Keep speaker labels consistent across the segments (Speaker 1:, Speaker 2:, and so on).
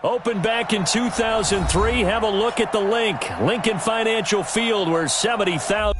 Speaker 1: Opened back in 2003. Have a look at the Lincoln Financial Field, where 70,000.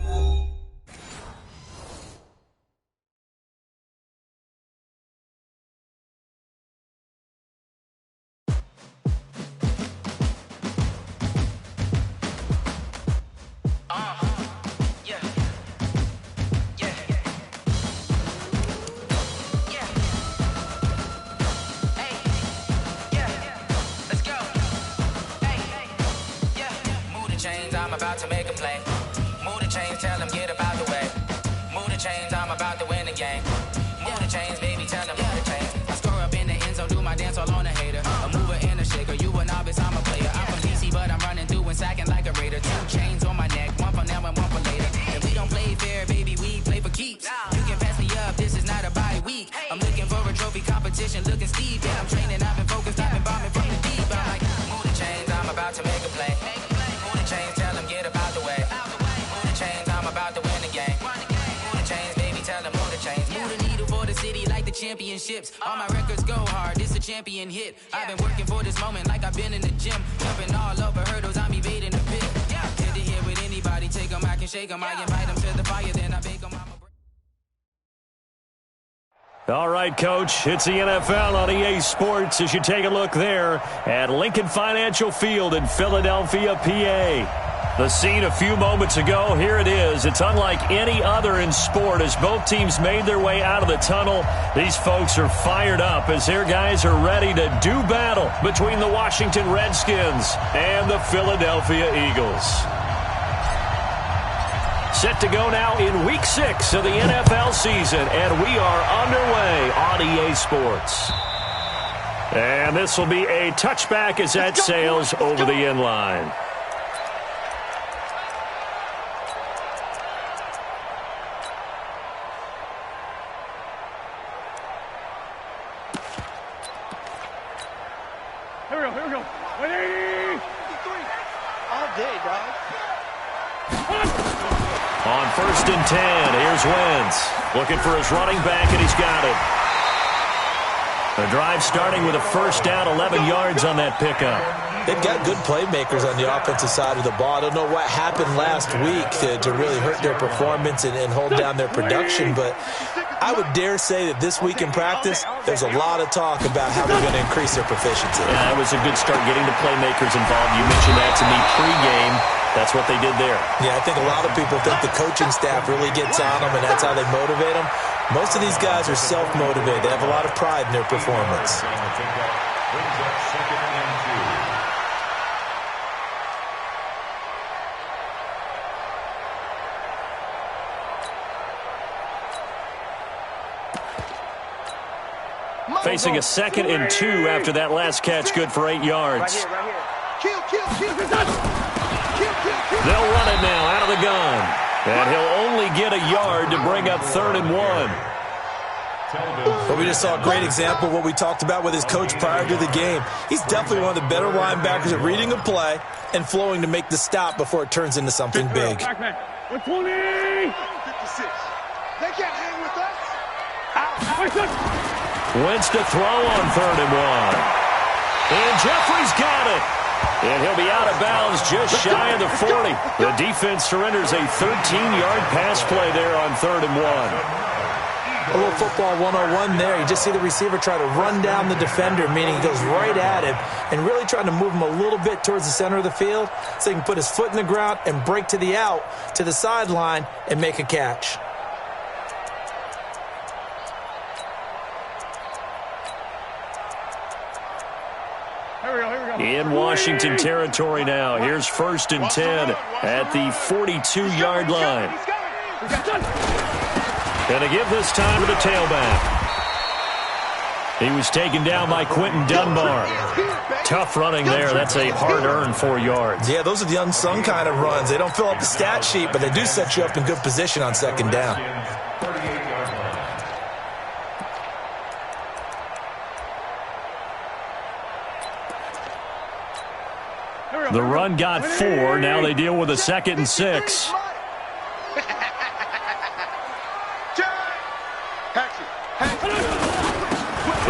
Speaker 2: Championships, all my records go hard. This a champion hit. I've been working for this moment like I've been in the gym, jumping all over hurdles. I'm evading the pit. Get to here with anybody, take them, I can shake them. I invite them to the fire, then I bake them.
Speaker 1: All right, Coach, it's the NFL on EA Sports as you take a look there at Lincoln Financial Field in Philadelphia, PA. The scene a few moments ago, here it is. It's unlike any other in sport as both teams made their way out of the tunnel. These folks are fired up as their guys are ready to do battle between the Washington Redskins and the Philadelphia Eagles. Set to go now in Week 6 of the NFL season, and we are underway on EA Sports. And this will be a touchback as that sails over the end line. On 1st and 10, here's Wentz. Looking for his running back, and he's got it. The drive starting with a first down, 11 yards on that pickup.
Speaker 3: They've got good playmakers on the offensive side of the ball. I don't know what happened last week to really hurt their performance and hold down their production, but I would dare say that this week in practice, there's a lot of talk about how they're going to increase their proficiency.
Speaker 1: Yeah, that was a good start getting the playmakers involved. You mentioned that to me pregame. That's what they did there.
Speaker 3: Yeah, I think a lot of people think the coaching staff really gets on them, and that's how they motivate them. Most of these guys are self-motivated. They have a lot of pride in their performance.
Speaker 1: Facing a 2nd and 2 after that last catch, good for 8 yards. They'll run it now out of the gun. And he'll only get a yard to bring up 3rd and 1.
Speaker 3: But we just saw a great example of what we talked about with his coach prior to the game. He's definitely one of the better linebackers at reading a play and flowing to make the stop before it turns into something big.
Speaker 4: 120! 56. They can't hang with us.
Speaker 1: Wentz to throw on 3rd and 1. And Jeffrey's got it. And he'll be out of bounds just shy of the 40. The defense surrenders a 13-yard pass play there on 3rd and 1.
Speaker 3: A little football 101 there. You just see the receiver try to run down the defender, meaning he goes right at him and really trying to move him a little bit towards the center of the field so he can put his foot in the ground and break to the out, to the sideline, and make a catch.
Speaker 1: In Washington territory now. Here's 1st and 10 at the 42-yard line. And to give this time to the tailback. He was taken down by Quentin Dunbar. Tough running there. That's a hard-earned 4 yards.
Speaker 3: Yeah, those are the unsung kind of runs. They don't fill up the stat sheet, but they do set you up in good position on 2nd down.
Speaker 1: The run got 4. Now they deal with a 2nd and 6.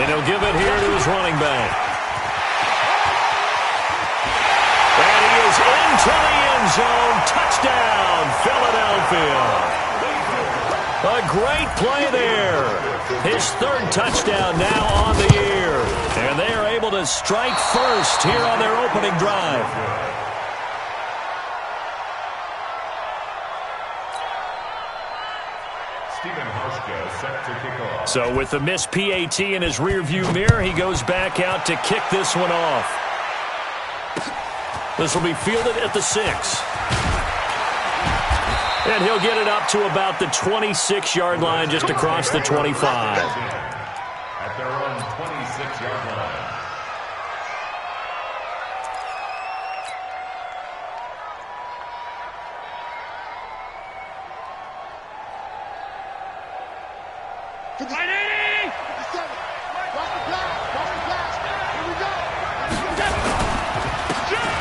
Speaker 1: And he'll give it here to his running back. into the end zone. Touchdown, Philadelphia. A great play there. His third touchdown now on the year. And they are able to strike first here on their opening drive. So with the missed PAT in his rearview mirror, he goes back out to kick this one off. This will be fielded at the 6. And he'll get it up to about the 26-yard line, just across the 25.
Speaker 5: At their own 26-yard line.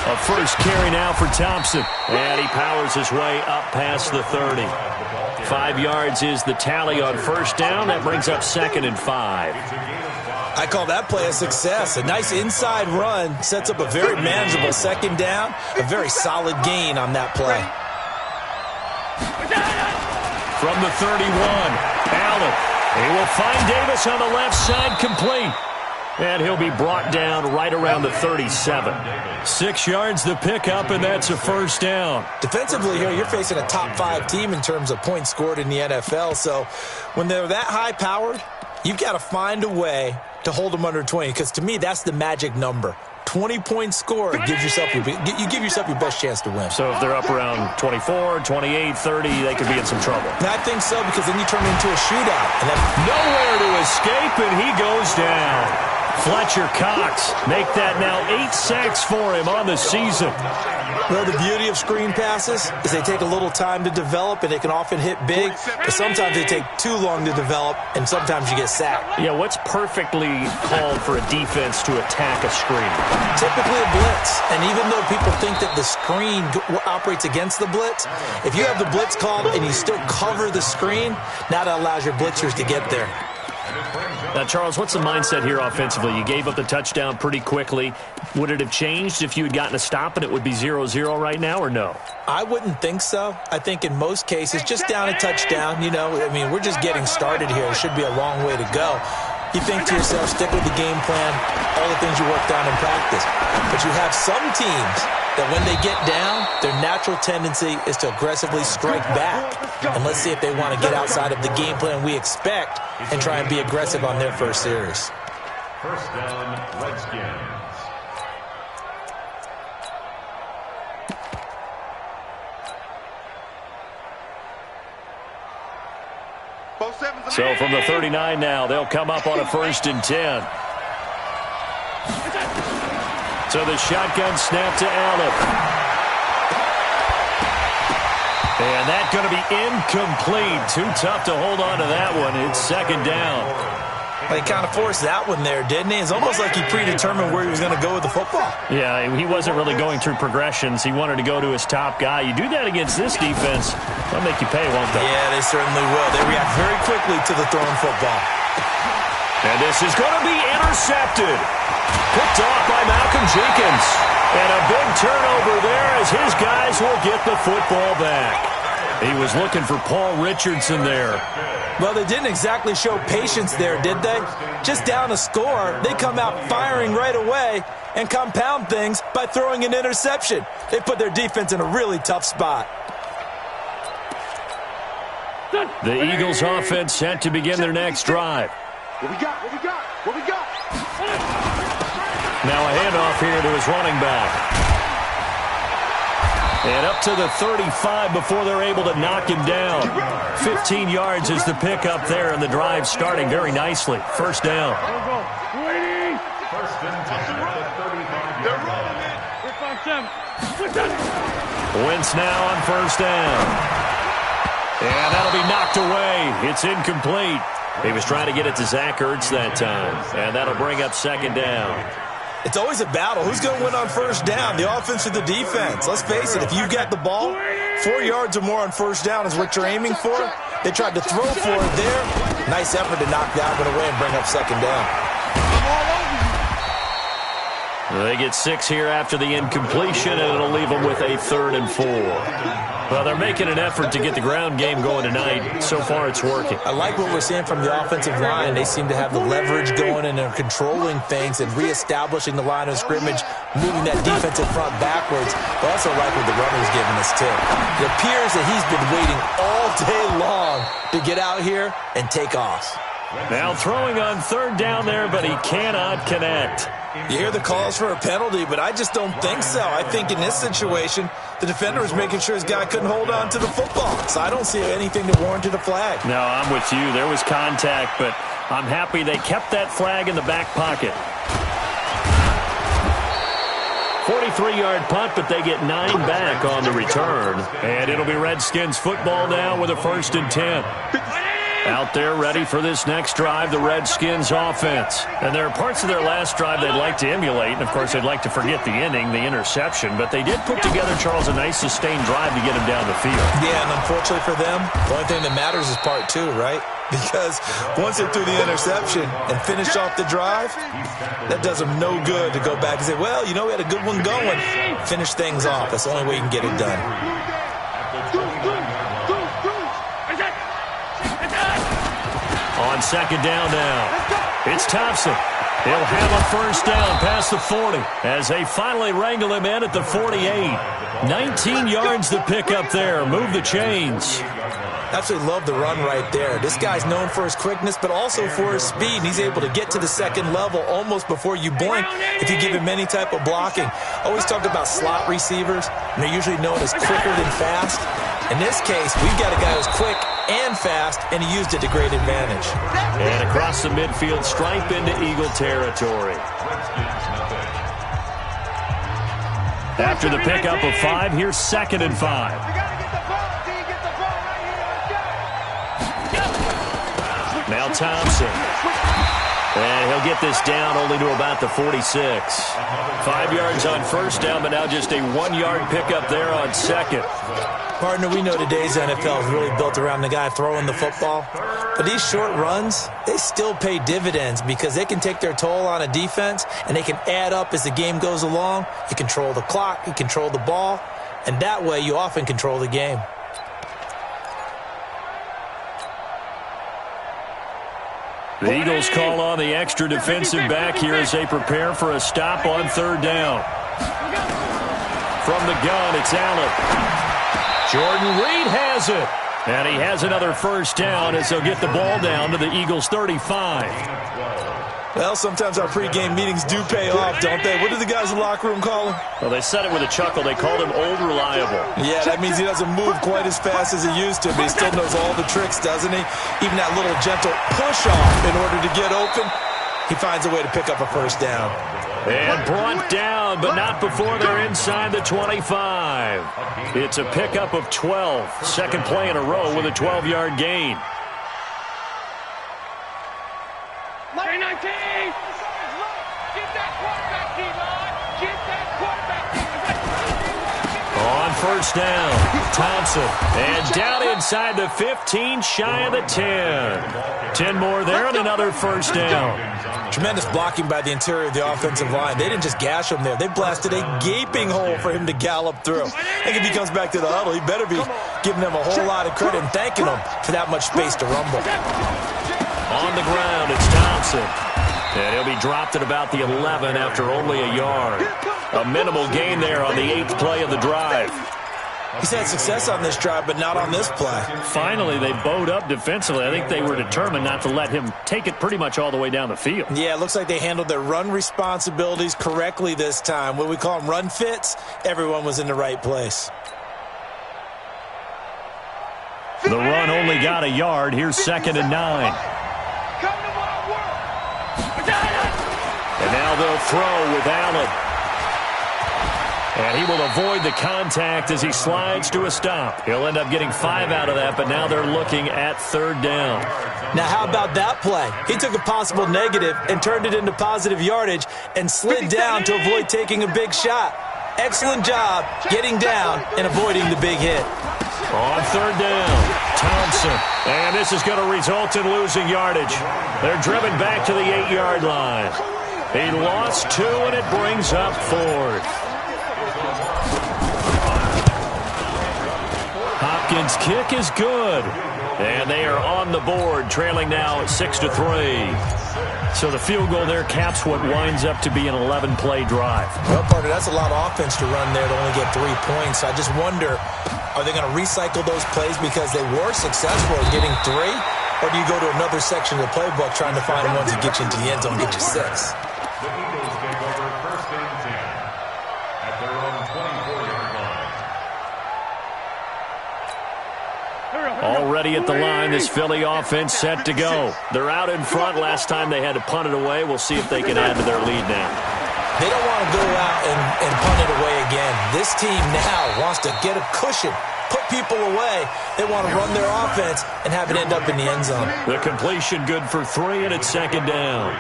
Speaker 1: A first carry now for Thompson. And he powers his way up past the 30. 5 yards is the tally on first down. That brings up 2nd and 5.
Speaker 3: I call that play a success. A nice inside run sets up a very manageable 2nd down. A very solid gain on that play.
Speaker 1: From the 31, Allen. He will find Davis on the left side, complete. And he'll be brought down right around the 37. 6 yards the pickup, and that's a first down.
Speaker 3: Defensively here, you're facing a top 5 team in terms of points scored in the NFL. So when they're that high-powered, you've got to find a way to hold them under 20, because to me, that's the magic number. 20-point score, you give yourself your best chance to win.
Speaker 1: So if they're up around 24, 28, 30, they could be in some trouble.
Speaker 3: And I think so, because then you turn it into a shootout. And then
Speaker 1: nowhere to escape, and he goes down. Fletcher Cox make that now 8 sacks for him on the season.
Speaker 3: Well, the beauty of screen passes is they take a little time to develop, and they can often hit big, but sometimes they take too long to develop, and sometimes you get sacked.
Speaker 1: Yeah, what's perfectly called for a defense to attack a screen?
Speaker 3: Typically a blitz, and even though people think that the screen operates against the blitz, if you have the blitz called and you still cover the screen, now that allows your blitzers to get there.
Speaker 1: Now, Charles, what's the mindset here offensively? You gave up the touchdown pretty quickly. Would it have changed if you had gotten a stop and it would be 0-0 right now, or no?
Speaker 3: I wouldn't think so. I think in most cases, just down a touchdown, we're just getting started here. It should be a long way to go. You think to yourself, stick with the game plan, all the things you worked on in practice. But you have some teams that when they get down, their natural tendency is to aggressively strike back. And let's see if they want to get outside of the game plan we expect and try and be aggressive on their first series.
Speaker 5: First down, Redskins.
Speaker 1: So from the 39 now, they'll come up on a 1st and 10. So the shotgun snap to Allen. And that's going to be incomplete. Too tough to hold on to that one. It's 2nd down.
Speaker 3: Well, he kind of forced that one there, didn't he? It's almost like he predetermined where he was going to go with the football.
Speaker 1: Yeah, he wasn't really going through progressions. He wanted to go to his top guy. You do that against this defense, they'll make you pay, won't they?
Speaker 3: Yeah, they certainly will. They react very quickly to the thrown football.
Speaker 1: And this is going to be intercepted. Picked off by Malcolm Jenkins. And a big turnover there as his guys will get the football back. He was looking for Paul Richardson there.
Speaker 3: Well, they didn't exactly show patience there, did they? Just down a score, they come out firing right away and compound things by throwing an interception. They put their defense in a really tough spot.
Speaker 1: The Eagles offense set to begin their next drive.
Speaker 4: What we got? What we got? What we got?
Speaker 1: Now a handoff here to his running back. And up to the 35 before they're able to knock him down. 15 yards is the pickup there, and the drive starting very nicely. First down.
Speaker 5: First and 10 at the 35-yard line.
Speaker 1: Wentz now on first down. And that'll be knocked away. It's incomplete. He was trying to get it to Zach Ertz that time. And that'll bring up 2nd down.
Speaker 3: It's always a battle. Who's going to win on first down, the offense or the defense? Let's face it, if you've got the ball, 4 yards or more on first down is what you're aiming for. They tried to throw for it there. Nice effort to knock that one away and bring up 2nd down.
Speaker 1: They get 6 here after the incompletion, and it'll leave them with a 3rd and 4. Well, they're making an effort to get the ground game going tonight. So far, it's working.
Speaker 3: I like what we're seeing from the offensive line. They seem to have the leverage going, and they're controlling things and reestablishing the line of scrimmage, moving that defensive front backwards. But also like what the runner's giving us, too. It appears that he's been waiting all day long to get out here and take off.
Speaker 1: Now throwing on 3rd down there, but he cannot connect.
Speaker 3: You hear the calls for a penalty, but I just don't think so. I think in this situation, the defender was making sure his guy couldn't hold on to the football. So I don't see anything that warranted a flag.
Speaker 1: No, I'm with you. There was contact, but I'm happy they kept that flag in the back pocket. 43-yard punt, but they get 9 back on the return. And it'll be Redskins football now with a 1st and 10. Out there ready for this next drive, the Redskins offense. And there are parts of their last drive they'd like to emulate. And, of course, they'd like to forget the inning, the interception. But they did put together, Charles, a nice sustained drive to get him down the field.
Speaker 3: Yeah, and unfortunately for them, the only thing that matters is part 2, right? Because once they threw the interception and finished off the drive, that does them no good to go back and say, well, you know, we had a good one going. Finish things off. That's the only way you can get it done.
Speaker 1: On 2nd down now, it's Thompson. He'll have a 1st down past the 40 as they finally wrangle him in at the 48. 19 yards to pick up there. Move the chains.
Speaker 3: Absolutely love the run right there. This guy's known for his quickness, but also for his speed. And he's able to get to the 2nd level almost before you blink if you give him any type of blocking. Always talk about slot receivers, and they're usually known as quicker than fast. In this case, we've got a guy who's quick and fast, and he used it to great advantage.
Speaker 1: And across the midfield stripe into Eagle territory. After the pickup of 5, here's 2nd and 5. Now Thompson. And he'll get this down only to about the 46. 5 yards on 1st down, but now just a 1-yard pickup there on 2nd.
Speaker 3: Partner, we know today's NFL is really built around the guy throwing the football. But these short runs, they still pay dividends because they can take their toll on a defense, and they can add up as the game goes along. You control the clock, you control the ball, and that way you often control the game.
Speaker 1: The Eagles call on the extra defensive back here as they prepare for a stop on 3rd down. From the gun, it's Allen. Jordan Reed has it. And he has another 1st down as they'll get the ball down to the Eagles' 35.
Speaker 3: Well, sometimes our pregame meetings do pay off, don't they? What do the guys in the locker room call him?
Speaker 1: Well, they said it with a chuckle. They called him Old Reliable.
Speaker 3: Yeah, that means he doesn't move quite as fast as he used to, but he still knows all the tricks, doesn't he? Even that little gentle push-off in order to get open, he finds a way to pick up a 1st down.
Speaker 1: And brought down, but not before they're inside the 25. It's a pickup of 12. 2nd play in a row with a 12-yard gain.
Speaker 4: 19! Get that quarterback, D-line! Get that quarterback,
Speaker 1: On 1st down, Thompson. And down inside the 15, shy of the 10. 10 more there and another 1st down.
Speaker 3: Tremendous blocking by the interior of the offensive line. They didn't just gash him there. They blasted a gaping hole for him to gallop through. I think if he comes back to the huddle, he better be giving them a whole lot of credit and thanking them for that much space to rumble.
Speaker 1: On the ground, it's Thompson. And he'll be dropped at about the 11 after only a yard. A minimal gain there on the 8th play of the drive.
Speaker 3: He's had success on this drive, but not on this play.
Speaker 1: Finally, they bowed up defensively. I think they were determined not to let him take it pretty much all the way down the field.
Speaker 3: Yeah, it looks like they handled their run responsibilities correctly this time. What we call them run fits, everyone was in the right place.
Speaker 1: The run only got a yard. Here's 2nd and 9. And now they'll throw with Allen. And he will avoid the contact as he slides to a stop. He'll end up getting 5 out of that, but now they're looking at 3rd down.
Speaker 3: Now, how about that play? He took a possible negative and turned it into positive yardage and slid down to avoid taking a big shot. Excellent job getting down and avoiding the big hit.
Speaker 1: On 3rd down, Thompson. And this is going to result in losing yardage. They're driven back to the 8-yard line. He lost 2, and it brings up 4th. Hopkins' kick is good. And they are on the board, trailing now 6-3. So the field goal there caps what winds up to be an 11-play drive.
Speaker 3: Well, partner, that's a lot of offense to run there to only get 3 points. I just wonder, are they going to recycle those plays because they were successful in getting 3? Or do you go to another section of the playbook trying to find ones that get you into the end zone and get you 6?
Speaker 5: The Eagles take over 1st and 10 at their own 24-yard line.
Speaker 1: Already at the line, this Philly offense set to go. They're out in front. Last time they had to punt it away. We'll see if they can add to their lead now.
Speaker 3: They don't want to go out and punt it away again. This team now wants to get a cushion, put people away. They want to run their offense and have it end up in the end zone.
Speaker 1: The completion good for 3, and it's 2nd down.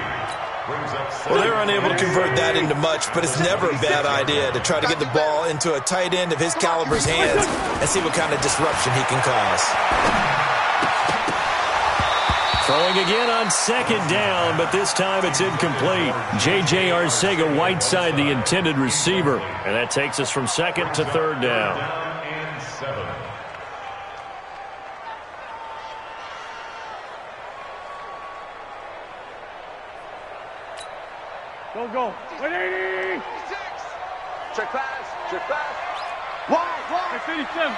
Speaker 3: Well, they're unable to convert that into much, but it's never a bad idea to try to get the ball into a tight end of his caliber's hands and see what kind of disruption he can cause.
Speaker 1: Throwing again on 2nd down, but this time it's incomplete. J.J. Arcega-Whiteside, the intended receiver. And that takes us from 2nd to 3rd down.
Speaker 5: And 7.
Speaker 4: Go. 180.
Speaker 6: Check pass.
Speaker 4: Wide. 87.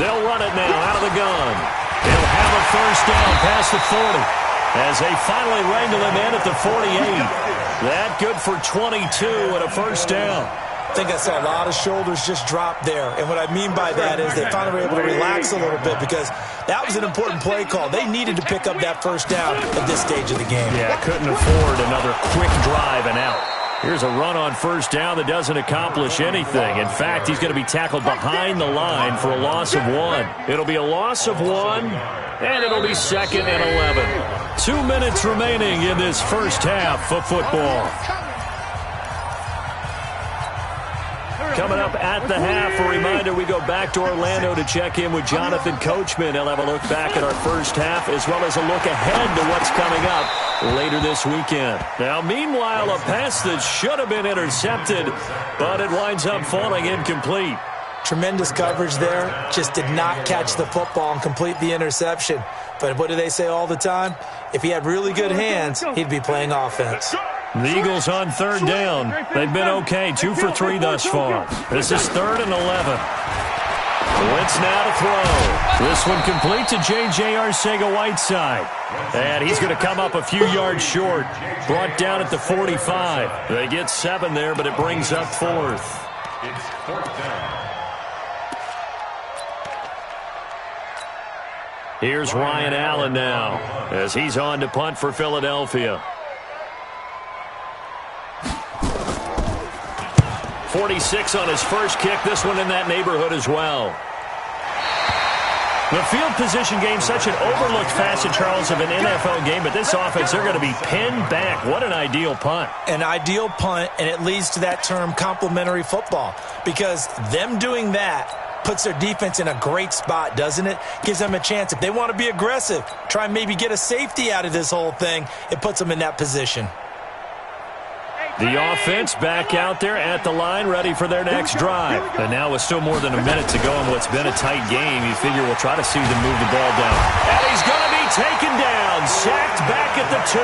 Speaker 1: They'll run it now out of the gun. They'll have a 1st down past the 40 as they finally wrangle him in at the 48. That good for 22 and a 1st down.
Speaker 3: I think I saw a lot of shoulders just drop there. And what I mean by that is they finally were able to relax a little bit because that was an important play call. They needed to pick up that 1st down at this stage of the game.
Speaker 1: Yeah, couldn't afford another quick drive and out. Here's a run on 1st down that doesn't accomplish anything. In fact, he's going to be tackled behind the line for a loss of 1. It'll be a loss of 1, and it'll be 2nd and 11. 2 minutes remaining in this first half of football. Coming up at the half, a reminder, we go back to Orlando to check in with Jonathan Coachman. He'll have a look back at our first half as well as a look ahead to what's coming up later this weekend. Now, meanwhile, a pass that should have been intercepted, but it winds up falling incomplete.
Speaker 3: Tremendous coverage there. Just did not catch the football and complete the interception. But what do they say all the time? If he had really good hands, he'd be playing offense.
Speaker 1: The Eagles on 3rd down. They've been okay, 2 for 3 thus far. This is 3rd and 11. Wentz now to throw. This one complete to J.J. Arcega-Whiteside. And he's going to come up a few yards short. Brought down at the 45. They get 7 there, but it brings up 4th.
Speaker 5: It's 4th down.
Speaker 1: Here's Ryan Allen now as he's on to punt for Philadelphia. 46 on his first kick. This one in that neighborhood as well. The field position game, such an overlooked facet, Charles, of an NFL game, but this offense, they're going to be pinned back. What an ideal punt.
Speaker 3: An ideal punt, and it leads to that term complementary football, because them doing that puts their defense in a great spot, doesn't it? Gives them a chance. If they want to be aggressive, try and maybe get a safety out of this whole thing, it puts them in that position.
Speaker 1: The offense back out there at the line, ready for their next drive. And now with still more than a minute to go in what's been a tight game, you figure we'll try to see them move the ball down. And he's going to be taken down, sacked back at the 2.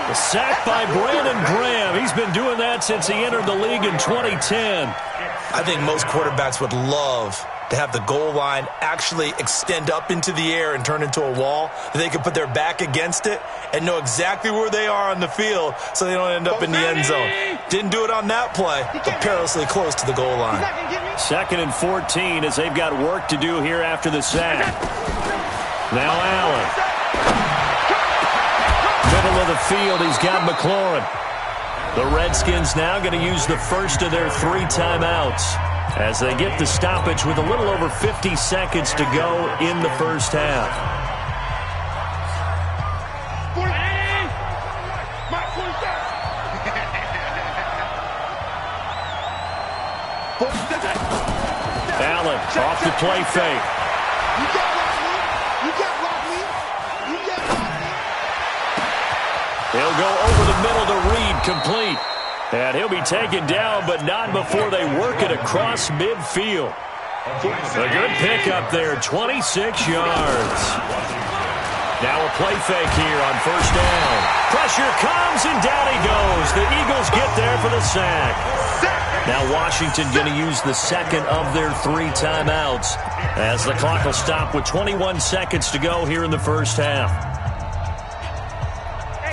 Speaker 1: The sack by Brandon Graham. He's been doing that since he entered the league in 2010.
Speaker 3: I think most quarterbacks would love to have the goal line actually extend up into the air and turn into a wall. They can put their back against it and know exactly where they are on the field so they don't end up in the end zone. Didn't do it on that play, but perilously close to the goal line.
Speaker 1: 2nd and 14 as they've got work to do here after the sack. Now Allen. Middle of the field, he's got McLaurin. The Redskins now going to use the first of their 3 timeouts as they get the stoppage with a little over 50 seconds to go in the first half. Allen off the play fake. He'll He'll go over the middle to Reed, complete. And he'll be taken down, but not before they work it across midfield. A good pickup there, 26 yards. Now a play fake here on first down. Pressure comes, and down he goes. The Eagles get there for the sack. Now Washington going to use the second of their 3 timeouts as the clock will stop with 21 seconds to go here in the first half.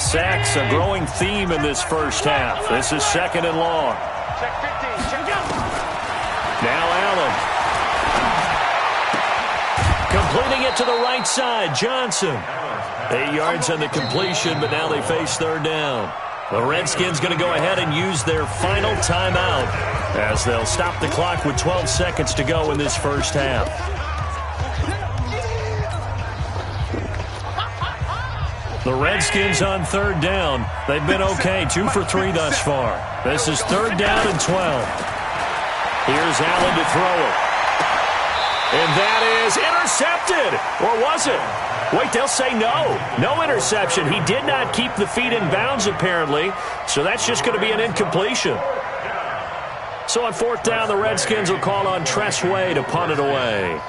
Speaker 1: Sacks, a growing theme in this first half. This is second and long.
Speaker 6: Check 15. Check out.
Speaker 1: Now Allen. Completing it to the right side, Johnson. 8 yards on the completion, but now they face third down. The Redskins going to go ahead and use their final timeout as they'll stop the clock with 12 seconds to go in this first half. The Redskins on third down. They've been okay, 2 for 3 thus far. This is third down and 12. Here's Allen to throw it. And that is intercepted. Or was it? Wait, they'll say no. No interception. He did not keep the feet in bounds, apparently. So that's just going to be an incompletion. So on fourth down, the Redskins will call on Tress Way to punt it away.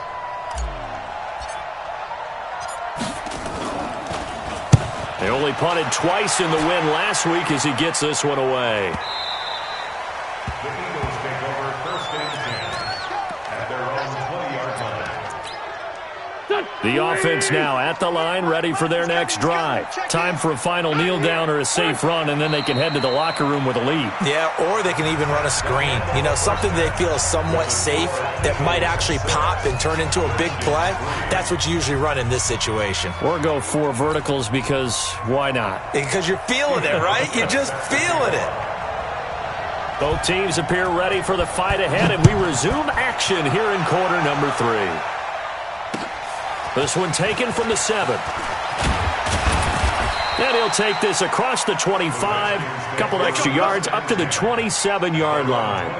Speaker 1: They only punted twice in the win last week as he gets this one away.
Speaker 5: The Eagles take over first and 10 at their own 20-yard line.
Speaker 1: The offense now at the line, ready for their next drive. Time for a final kneel down or a safe run, and then they can head to the locker room with a lead.
Speaker 3: Yeah, or they can even run a screen. You know, something they feel is somewhat safe that might actually pop and turn into a big play. That's what you usually run in this situation.
Speaker 1: Or go 4 verticals because why not?
Speaker 3: Because you're feeling it, right? You're just feeling it.
Speaker 1: Both teams appear ready for the fight ahead, and we resume action here in quarter number 3. This one taken from the 7. And he'll take this across the 25, a couple extra yards up to the 27-yard line.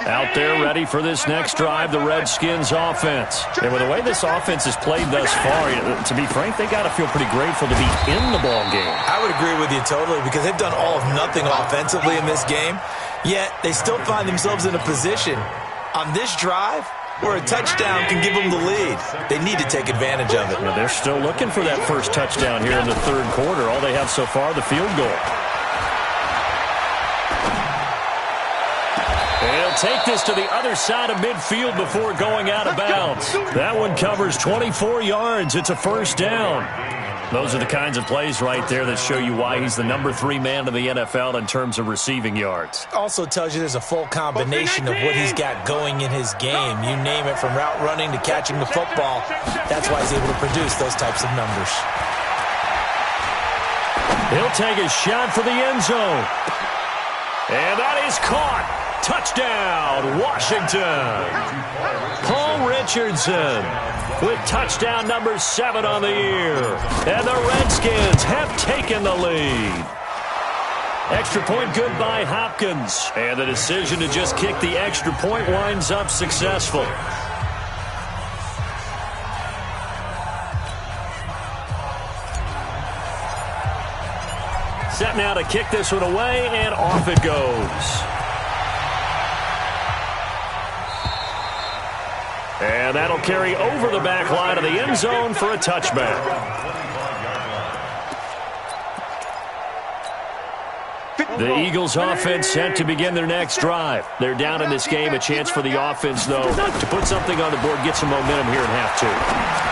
Speaker 1: Out there ready for this next drive, the Redskins offense. And with the way this offense has played thus far, to be frank, they got to feel pretty grateful to be in the ball game.
Speaker 3: I would agree with you totally because they've done all of nothing offensively in this game, yet they still find themselves in a position on this drive where a touchdown can give them the lead. They need to take advantage of it.
Speaker 1: Now, they're still looking for that first touchdown here in the third quarter. All they have so far, the field goal. He'll take this to the other side of midfield before going out of bounds. That one covers 24 yards. It's a first down. Those are the kinds of plays right there that show you why he's the number 3 man in the NFL in terms of receiving yards.
Speaker 3: Also tells you there's a full combination of what he's got going in his game. You name it, from route running to catching the football. That's why he's able to produce those types of numbers.
Speaker 1: He'll take a shot for the end zone. And that is caught. Touchdown, Washington. Paul Richardson with touchdown number 7 on the year. And the Redskins have taken the lead. Extra point good by Hopkins. And the decision to just kick the extra point winds up successful. Set now to kick this one away, and off it goes. And that'll carry over the back line of the end zone for a touchback. The Eagles offense set to begin their next drive. They're down in this game. A chance for the offense, though, to put something on the board, get some momentum here in half 2.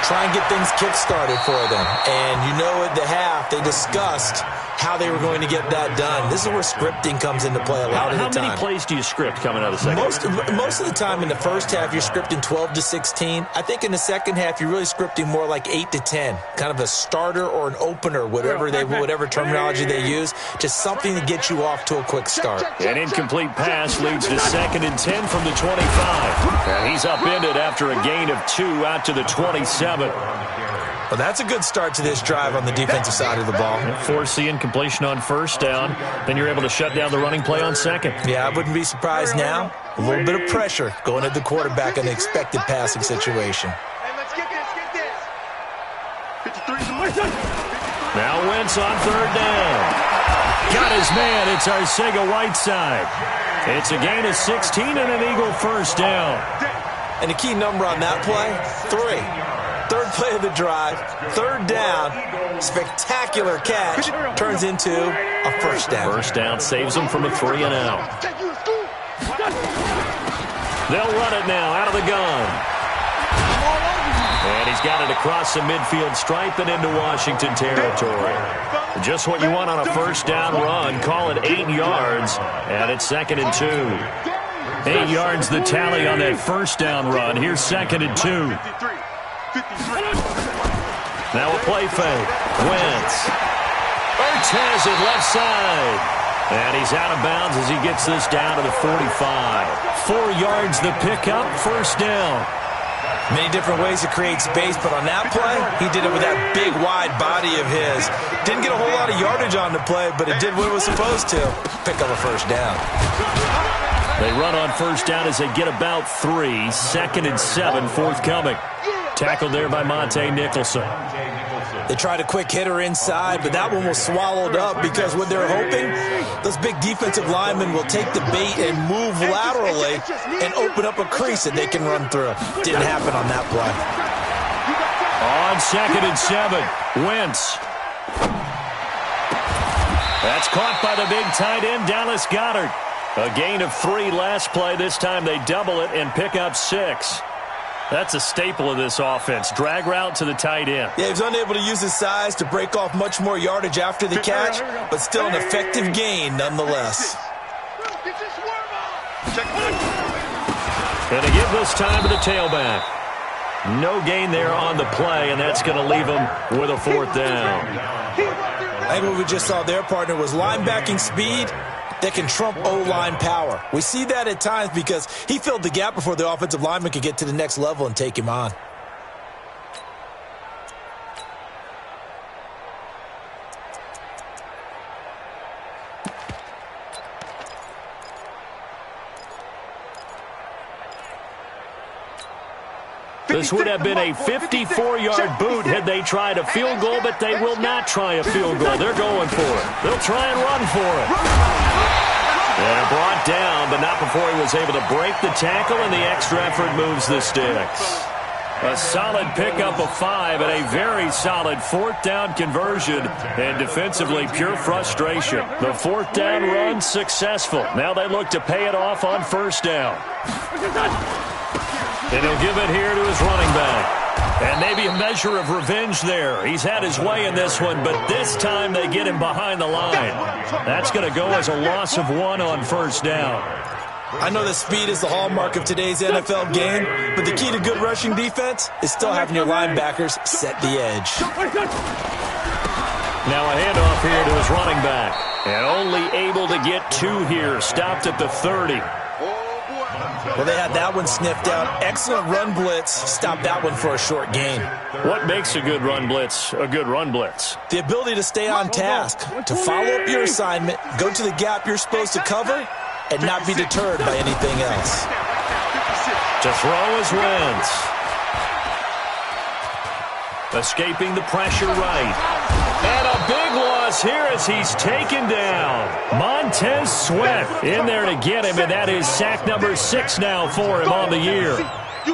Speaker 3: Try and get things kick-started for them. And you know at the half, they discussed how they were going to get that done. This is where scripting comes into play a lot of the time.
Speaker 1: How many plays do you script coming out of the second half?
Speaker 3: Most of the time in the first half, you're scripting 12 to 16. I think in the second half, you're really scripting more like 8 to 10. Kind of a starter or an opener, whatever terminology they use. Just something to get get you off to a quick start.
Speaker 1: An incomplete pass leads to 2nd and 10 from the 25. And he's upended after a gain of 2 out to the 27.
Speaker 3: Well, that's a good start to this drive on the defensive side of the ball.
Speaker 1: Force the incompletion on first down. Then you're able to shut down the running play on second.
Speaker 3: Yeah, I wouldn't be surprised now. A little bit of pressure going at the quarterback in an expected passing situation.
Speaker 4: Hey, let's get this. 53's
Speaker 1: Now Wentz on 3rd down. Got his man. It's Arcega-Whiteside. It's a gain of 16 and an Eagle first down.
Speaker 3: And the key number on that play, 3. 3rd play of the drive, 3rd down, spectacular catch, turns into a first down.
Speaker 1: First down saves them from a 3 and out. They'll run it now out of the gun. And he's got it across the midfield stripe and into Washington territory. Just what you want on a first down run. Call it 8 yards, and it's 2nd and 2. 8 yards the tally on that first down run. Here's 2nd and 2. Now a play fake. Wentz. Urtez at left side. And he's out of bounds as he gets this down to the 45. 4 yards the pickup, first down.
Speaker 3: Many different ways to create space, but on that play, he did it with that big, wide body of his. Didn't get a whole lot of yardage on the play, but it did what it was supposed to. Pick up a first down.
Speaker 1: They run on first down as they get about 3. 2nd and 7 forthcoming. Tackled there by Monte Nicholson.
Speaker 3: They tried a quick hitter inside, but that one was swallowed up because what they're hoping, those big defensive linemen will take the bait and move laterally and open up a crease that they can run through. Didn't happen on that play.
Speaker 1: On 2nd and 7, Wentz. That's caught by the big tight end, Dallas Goedert. A gain of 3 last play. This time they double it and pick up 6. That's a staple of this offense. Drag route to the tight end.
Speaker 3: Yeah, he was unable to use his size to break off much more yardage after the catch, but still an effective gain nonetheless.
Speaker 1: Going to give this time to the tailback. No gain there on the play, and that's going to leave him with a 4th down.
Speaker 3: I think what we just saw there, partner, was linebacking speed that can trump O-line power. We see that at times because he filled the gap before the offensive lineman could get to the next level and take him on.
Speaker 1: This would have been a 54-yard boot had they tried a field goal, but they will not try a field goal. They're going for it. They'll try and run for it. And brought down, but not before he was able to break the tackle, and the extra effort moves the sticks. A solid pickup of 5 and a very solid 4th down conversion, and defensively pure frustration. The 4th down run successful. Now they look to pay it off on first down. And he'll give it here to his running back. And maybe a measure of revenge there. He's had his way in this one, but this time they get him behind the line. That's going to go as a loss of 1 on first down.
Speaker 3: I know that speed is the hallmark of today's NFL game, but the key to good rushing defense is still having your linebackers set the edge.
Speaker 1: Now a handoff here to his running back. And only able to get 2 here. Stopped at the 30.
Speaker 3: Well, they had that one sniffed out. Excellent run blitz. Stopped that one for a short gain.
Speaker 1: What makes a good run blitz a good run blitz?
Speaker 3: The ability to stay on task, to follow up your assignment, go to the gap you're supposed to cover, and not be deterred by anything else.
Speaker 1: To throw is Wentz. Escaping the pressure right. And a big loss here as he's taken down. Montez Sweat in there to get him, and that is sack number 6 now for him on the year.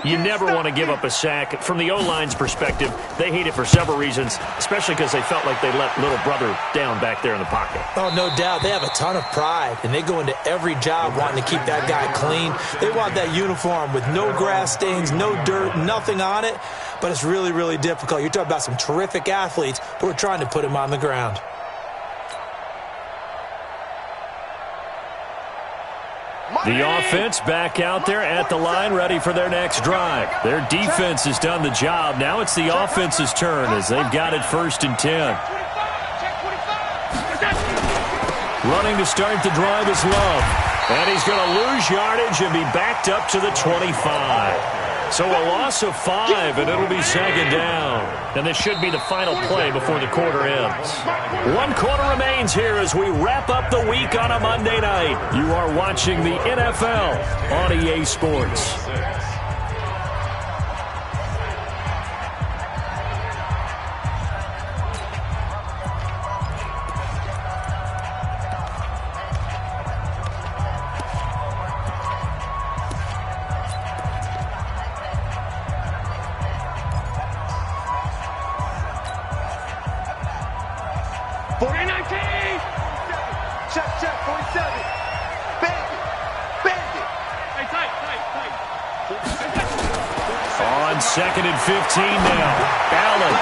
Speaker 1: You never want to give up a sack. From the O-line's perspective, they hate it for several reasons, especially because they felt like they let little brother down back there in the pocket.
Speaker 3: Oh, no doubt. They have a ton of pride, and they go into every job wanting to keep that guy clean. They want that uniform with no grass stains, no dirt, nothing on it, but it's really, really difficult. You're talking about some terrific athletes who are trying to put him on the ground.
Speaker 1: The offense back out there at the line, ready for their next drive. Their defense has done the job. Now it's the offense's turn as they've got it 1st and 10. Running to start the drive is Love. And he's going to lose yardage and be backed up to the 25. So a loss of 5, and it'll be second down. And this should be the final play before the quarter ends. 1 quarter remains here as we wrap up the week on a Monday night. You are watching the NFL on EA Sports. Second and 15 now. Allen.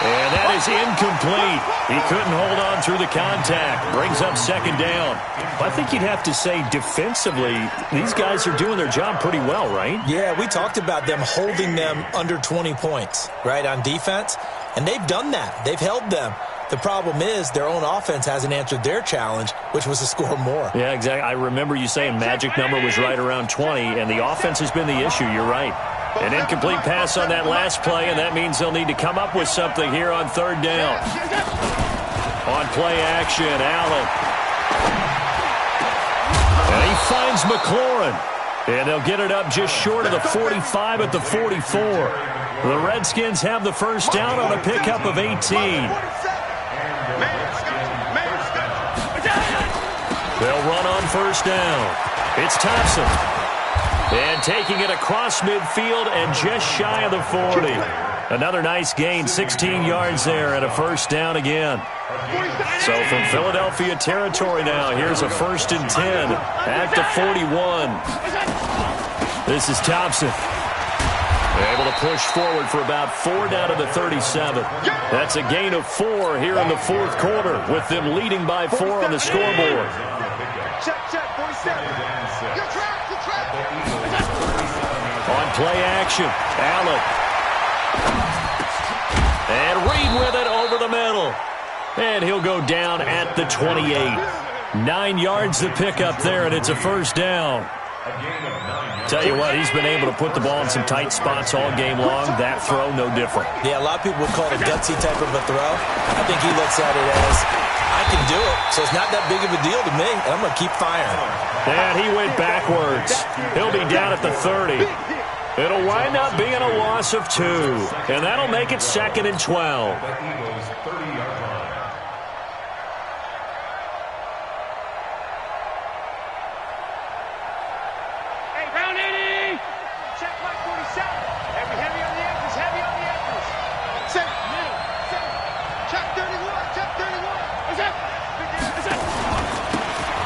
Speaker 1: And that is incomplete. He couldn't hold on through the contact. Brings up second down. I think you'd have to say defensively, these guys are doing their job pretty well, right?
Speaker 3: Yeah, we talked about them holding them under 20 points, right, on defense. And they've done that. They've held them. The problem is their own offense hasn't answered their challenge, which was to score more.
Speaker 1: Yeah, exactly. I remember you saying magic number was right around 20, and the offense has been the issue. You're right. An incomplete pass on that last play, and that means they'll need to come up with something here on third down. On play action, Allen. And he finds McLaurin. And they'll get it up just short of the 45 at the 44. The Redskins have the first down on a pickup of 18. They'll run on first down. It's Thompson. And taking it across midfield and just shy of the 40. Another nice gain, 16 yards there and a first down again. So from Philadelphia territory now, here's a 1st and 10 at the 41. This is Thompson. Able to push forward for about 4 down to the 37. That's a gain of 4 here in the fourth quarter with them leading by 4 on the scoreboard.
Speaker 4: Check, 47.
Speaker 1: On play action, Allen. And Reed with it over the middle. And he'll go down at the 28. 9 yards to pick up there, and it's a first down. Tell you what, he's been able to put the ball in some tight spots all game long. That throw, no different.
Speaker 3: Yeah, a lot of people would call it a gutsy type of a throw. I think he looks at it as, I can do it, so it's not that big of a deal to me, and I'm going to keep firing.
Speaker 1: And he went backwards. He'll be down at the 30. It'll wind up being a loss of 2, and that'll make it 2nd and 12.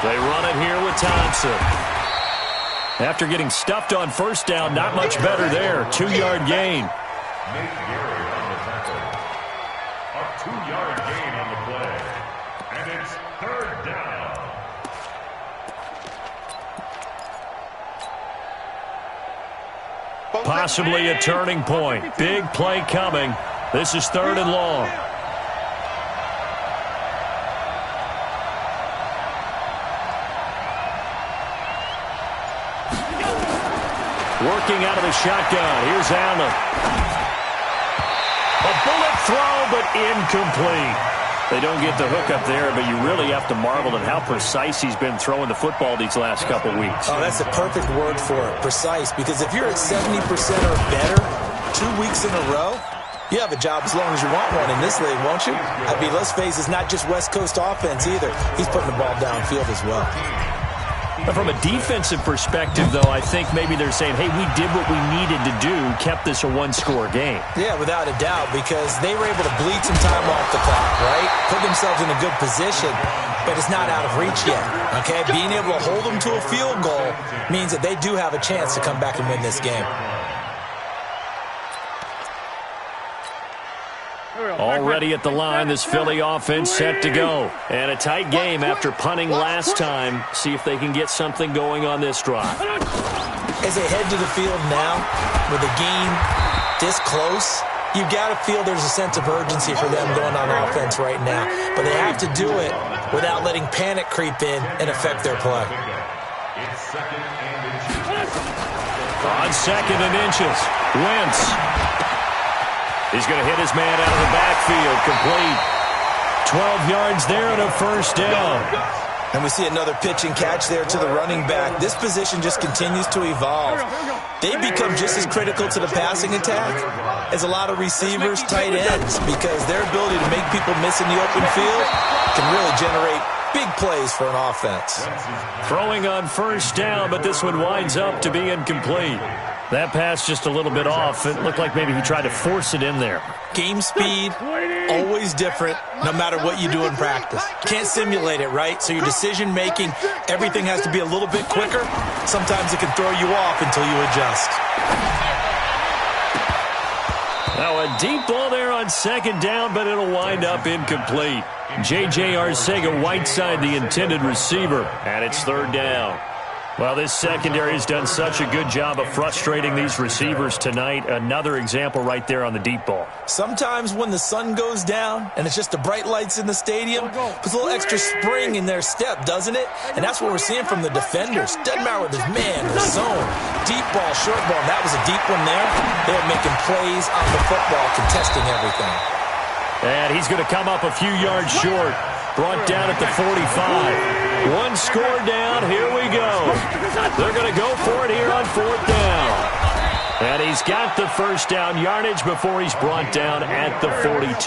Speaker 1: They run it here with Thompson. After getting stuffed on first down, not much better there. 2-yard gain.
Speaker 5: A 2-yard gain on the play. And it's third down.
Speaker 1: Possibly a turning point. Big play coming. This is 3rd and long. Working out of the shotgun. Here's Allen. A bullet throw, but incomplete. They don't get the hook up there, but you really have to marvel at how precise he's been throwing the football these last couple weeks.
Speaker 3: Oh, that's a perfect word for it, precise, because if you're at 70% or better 2 weeks in a row, you have a job as long as you want one in this league, won't you? I mean, let's face it, it's not just West Coast offense either. He's putting the ball downfield as well.
Speaker 1: But from a defensive perspective, though, I think maybe they're saying, hey, we did what we needed to do, kept this a 1-score game.
Speaker 3: Yeah, without a doubt, because they were able to bleed some time off the clock, right? Put themselves in a good position, but it's not out of reach yet, okay? Being able to hold them to a field goal means that they do have a chance to come back and win this game.
Speaker 1: Already at the line, this Philly offense set to go. And a tight game after punting last time. See if they can get something going on this drive.
Speaker 3: As they head to the field now, with the game this close, you've got to feel there's a sense of urgency for them going on offense right now. But they have to do it without letting panic creep in and affect their play.
Speaker 5: It's second and inches.
Speaker 1: On second and inches, Wentz. He's going to hit his man out of the backfield, complete. 12 yards there and a first down.
Speaker 3: And we see another pitch and catch there to the running back. This position just continues to evolve. They become just as critical to the passing attack as a lot of receivers, tight ends, because their ability to make people miss in the open field can really generate big plays for an offense.
Speaker 1: Throwing on first down, but this one winds up to be incomplete. That pass just a little bit off. It looked like maybe he tried to force it in there.
Speaker 3: Game speed, always different, no matter what you do in practice. Can't simulate it, right? So your decision-making, everything has to be a little bit quicker. Sometimes it can throw you off until you adjust.
Speaker 1: Now a deep ball there on second down, but it'll wind up incomplete. J.J. Arcega-Whiteside, the intended receiver, and it's third down. Well, this secondary has done such a good job of frustrating these receivers tonight. Another example right there on the deep ball.
Speaker 3: Sometimes when the sun goes down and it's just the bright lights in the stadium, puts a little extra spring in their step, doesn't it? And that's what we're seeing from the defenders. Doesn't matter whether it's man or zone. Deep ball, short ball. That was a deep one there. They're making plays on the football, contesting everything.
Speaker 1: And he's going to come up a few yards short. Brought down at the 45. One score down. Here we go. They're going to go for it here on fourth down. And he's got the first down yardage before he's brought down at the 42.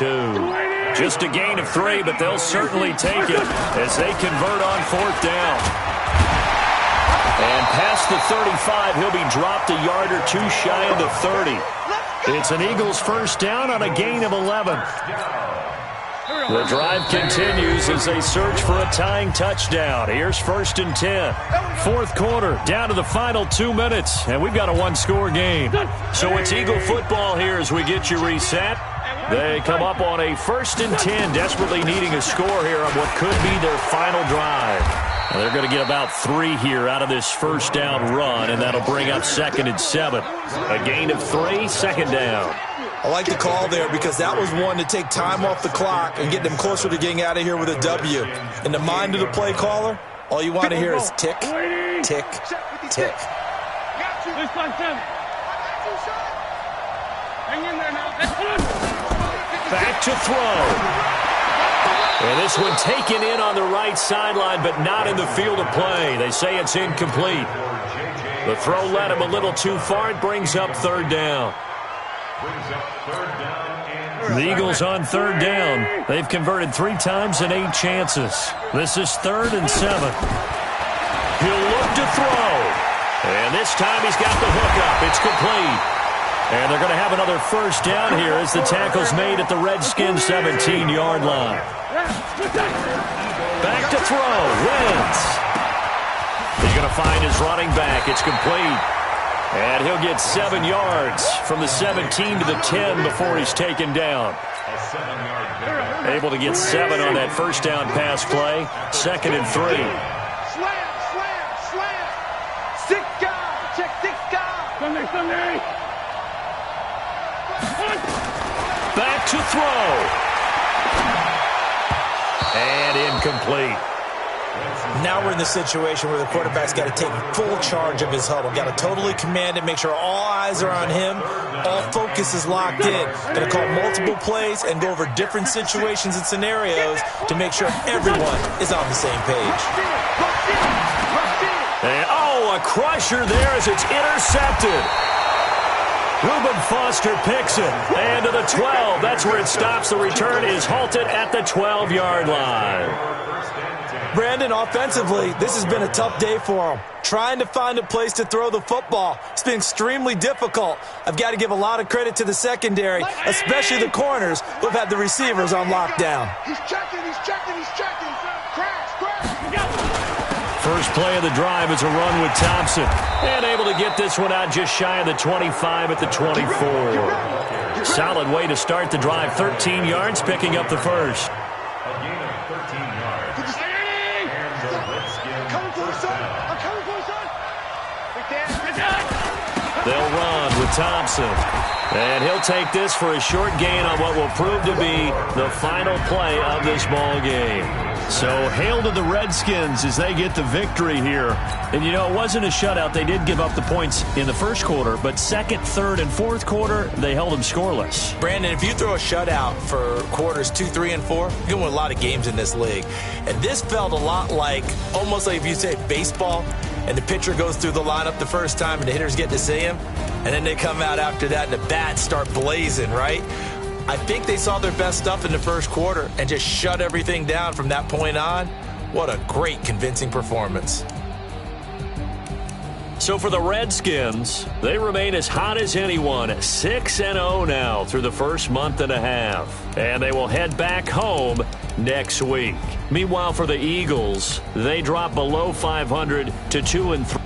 Speaker 1: Just a gain of 3, but they'll certainly take it as they convert on fourth down. And past the 35, he'll be dropped a yard or two shy of the 30. It's an Eagles first down on a gain of 11. The drive continues as they search for a tying touchdown. Here's first and 10. Fourth quarter, down to the final 2 minutes, and we've got a one-score game. So it's Eagle football here as we get you reset. They come up on a first and 10, desperately needing a score here on what could be their final drive. And they're going to get about 3 here out of this first down run, and that'll bring up second and 7. A gain of 3, second down.
Speaker 3: I like the call there because that was one to take time off the clock and get them closer to getting out of here with a W. In the mind of the play caller, all you want to hear is tick, tick, tick.
Speaker 1: Back to throw. And this one taken in on the right sideline, but not in the field of play. They say it's incomplete. The throw led him a little too far. It brings up third down. The Eagles on third down. They've converted 3 times in 8 chances. This is third and 7. He'll look to throw. And this time he's got the hook up. It's complete. And they're going to have another first down here as the tackle's made at the Redskins 17-yard line. Back to throw. Wentz. He's going to find his running back. It's complete. And he'll get 7 yards from the 17 to the 10 before he's taken down. Able to get 7 on that first down pass play. Second and 3.
Speaker 4: Slam, slam. 6 guys. Check 6 guys. Sunday.
Speaker 1: Back to throw. And incomplete.
Speaker 3: Now we're in the situation where the quarterback's got to take full charge of his huddle. Got to totally command it, make sure all eyes are on him. All focus is locked in. Going to call multiple plays and go over different situations and scenarios to make sure everyone is on the same page.
Speaker 1: And, a crusher there as it's intercepted. Reuben Foster picks it. And to the 12. That's where it stops. The return is halted at the 12-yard line.
Speaker 3: Brandon, offensively, this has been a tough day for him. Trying to find a place to throw the football. It's been extremely difficult. I've got to give a lot of credit to the secondary, especially the corners who have had the receivers on lockdown.
Speaker 4: He's checking. Crash.
Speaker 1: First play of the drive is a run with Thompson. And able to get this one out just shy of the 25 at the 24. Solid way to start the drive. 13 yards, picking up the first. They'll run with Thompson. And he'll take this for a short gain on what will prove to be the final play of this ball game. So hail to the Redskins as they get the victory here. And, you know, it wasn't a shutout. They did give up the points in the first quarter, but second, third, and fourth quarter, they held them scoreless.
Speaker 3: Brandon, if you throw a shutout for quarters 2, 3, and 4, you're going to win a lot of games in this league. And this felt a lot like, almost like if you say baseball, and the pitcher goes through the lineup the first time and the hitters get to see him, and then they come out after that and the bats start blazing, right? I think they saw their best stuff in the first quarter and just shut everything down from that point on. What a great, convincing performance.
Speaker 1: So for the Redskins, they remain as hot as anyone, 6-0 now through the first month and a half. And they will head back home next week. Meanwhile, for the Eagles, they drop below 500 to 2-3.